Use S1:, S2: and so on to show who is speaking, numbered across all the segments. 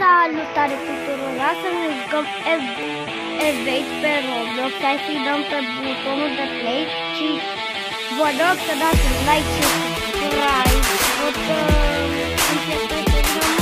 S1: Salutare tuturor! Astăzi ne jucăm Evade pe Roblox. Hai să-i dăm pe butonul de play și vă rog să dați un like și subscribe. O să începem să dăm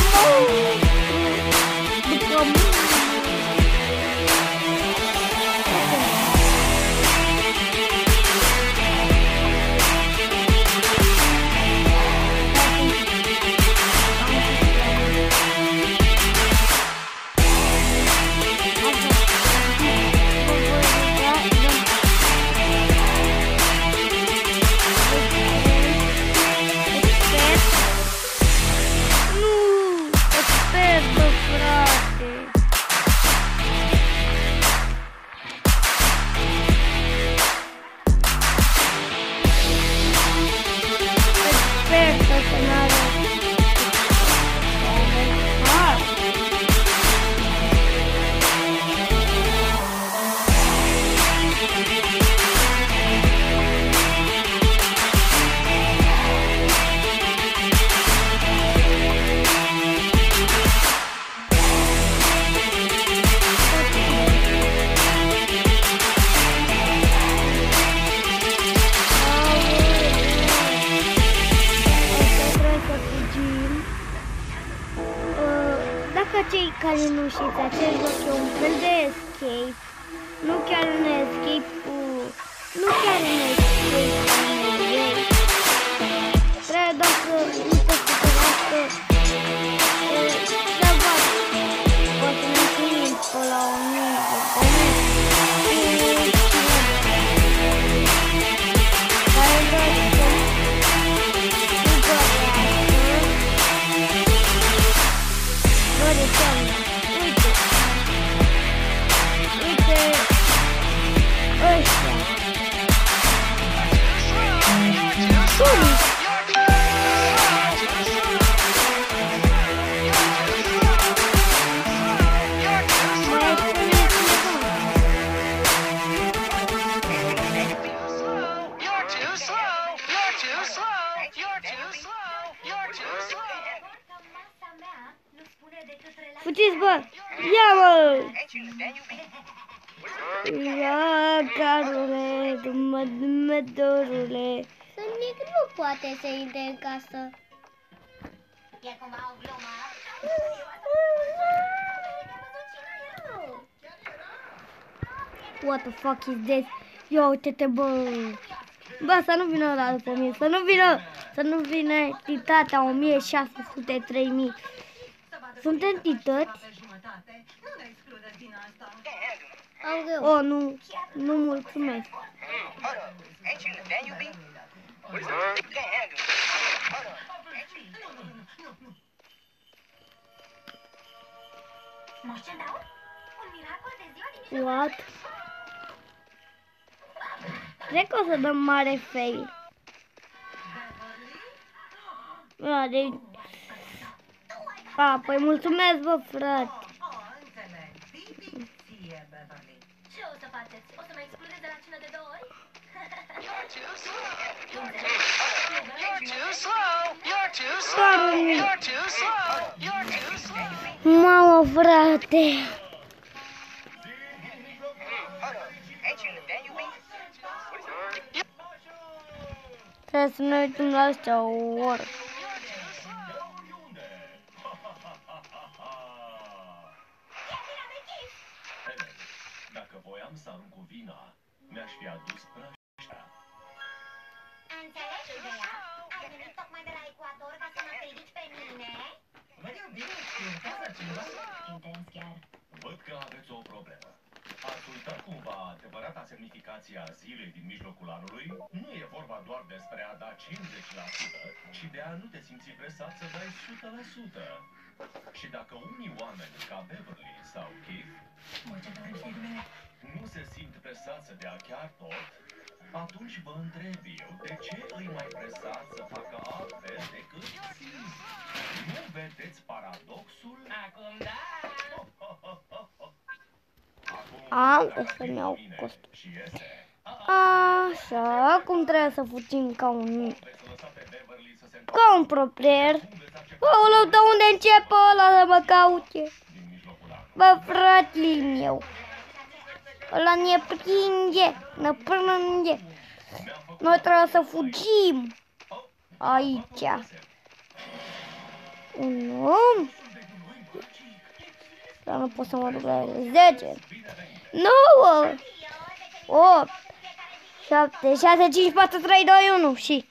S1: după cei care nu știți, acest joc e un fel de escape, nu chiar un escape, trebuie doar să nu se supărească, să văd, o să ne întâlnim pe la 1000 de comentarii care vreau fugiți, bă! Ia, bă! Ia, carule, dumădorule. Sonic nu poate să intre în casă.
S2: E cumva o glumă?
S1: What the fuck is this? Ia uite-te, bă! Bă, să nu vină ăla după mine, să nu vină titatea 1600-3000. Sunt entități? Oh, nu mulțumesc. What? Cred că o să dăm mare fail. Păi mulțumesc, bă, frate.
S2: Ce o să faceți? O să mă excludeți de la cină de 2 ori?
S1: Mamă, frate. Trebuie să ne uităm la astea o oră.
S3: Dacă voiam să arunc cu vina, mi-aș fi adus prăștia.
S2: Înțelegi ideea? Ai venit tocmai de la Ecuador ca să mă critici pe mine?
S3: Văd eu bine, iertați ceva?
S2: Intens chiar.
S3: Văd că aveți o problemă. Ați uitat cumva adevărata semnificație a zilei din mijlocul anului? Nu e vorba doar despre a da 50%, ci de a nu te simți presat să dai 100%. Și dacă unii oameni, ca Beverly sau Keith, nu se simt presați să dea chiar tot, atunci vă întreb eu, de ce îi mai presați să facă altfel decât simt? Nu vedeți paradoxul?
S2: Acum da!
S1: Să-mi iau costul. Așa, acum trebuie să fugim ca un pro player. Aoleu, de unde începe ăla să mă caute? Bă, fratele meu. Ăla ne prinde, ne prinde. Noi trebuie să fugim. Aici. Un om. Dar nu pot să mă duc la 10. 9. 8. 7, 6, 5, 4, 3, 2, 1 și...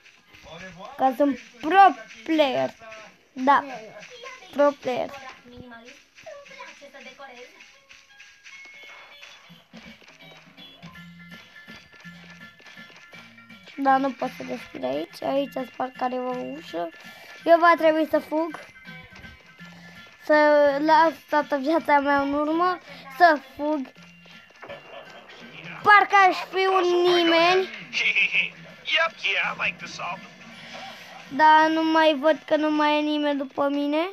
S1: Că sunt pro player. Da. Pro player. Da, nu pot să deschid aici. Aici spart careva o ușă. Eu va trebui să fug. Să las toată viața mea în urmă. Să fug. Parcă aș fi un nimeni. Dar nu mai văd că nu mai e nimeni după mine.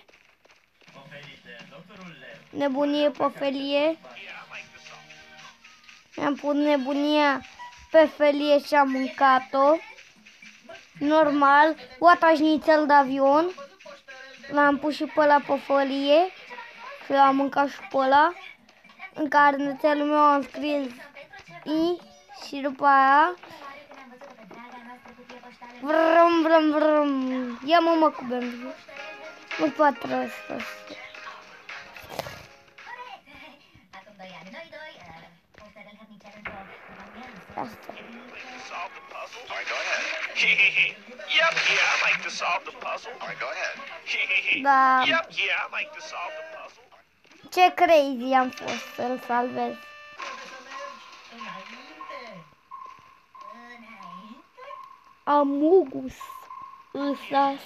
S1: Nebunie pe felie. Mi-am pus nebunia pe felie și am mâncat-o. Normal. O atașnițel de avion. L-am pus și pe ăla pe felie. Și l-am mâncat și pe ăla. În carnețelul meu am scris I. Și după aia vrum, vrum, vrum. Ia mă cu bembru. Nu poate asta. Asta.
S4: Yep, yeah, I like to solve the puzzle. All right, go ahead.
S1: Da.
S4: Yep, yeah, I like to solve the puzzle.
S1: Ce crazy am fost să-l salvez. Amogus. Însas.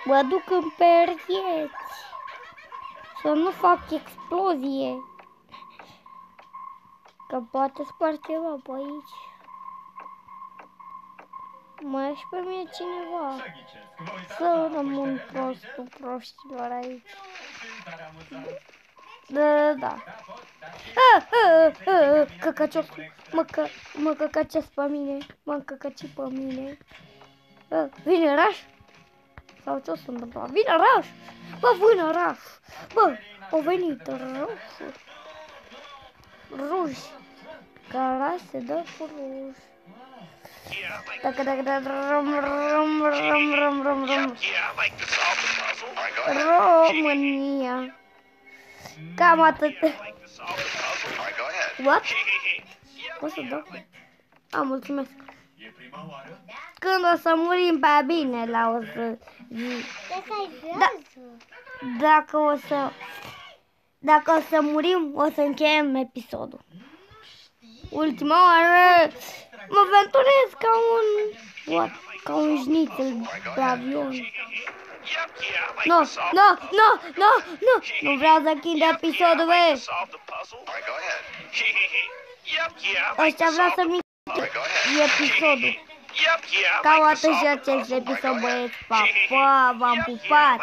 S1: Mă duc în perieți. Să nu fac explozie. Că poate spart ceva pe aici. Mai e și pe mine cineva. Să rămân prostilor aici. Da. Căcăciosul. Mă căcăcească pe mine. Mă căcăci pe mine. Vine Raș? Sau ce o să întâmplă? Vine Raș! Bă, vine Raș! Bă, au venit roșu. Ruș. Cara se dă cu ruș. România. Cam atât. What? O să dau? Mulțumesc. Când o să murim pe bine la o să zi. Dacă o să murim, o să încheiem episodul. Ultima oară mă aventurez ca un șnițel pe avion. Nu vreau să închid episodul, băi. Ăștia vreau să mi episodul. Cam atât și acest episod, băieți. Pa, v-am pupat.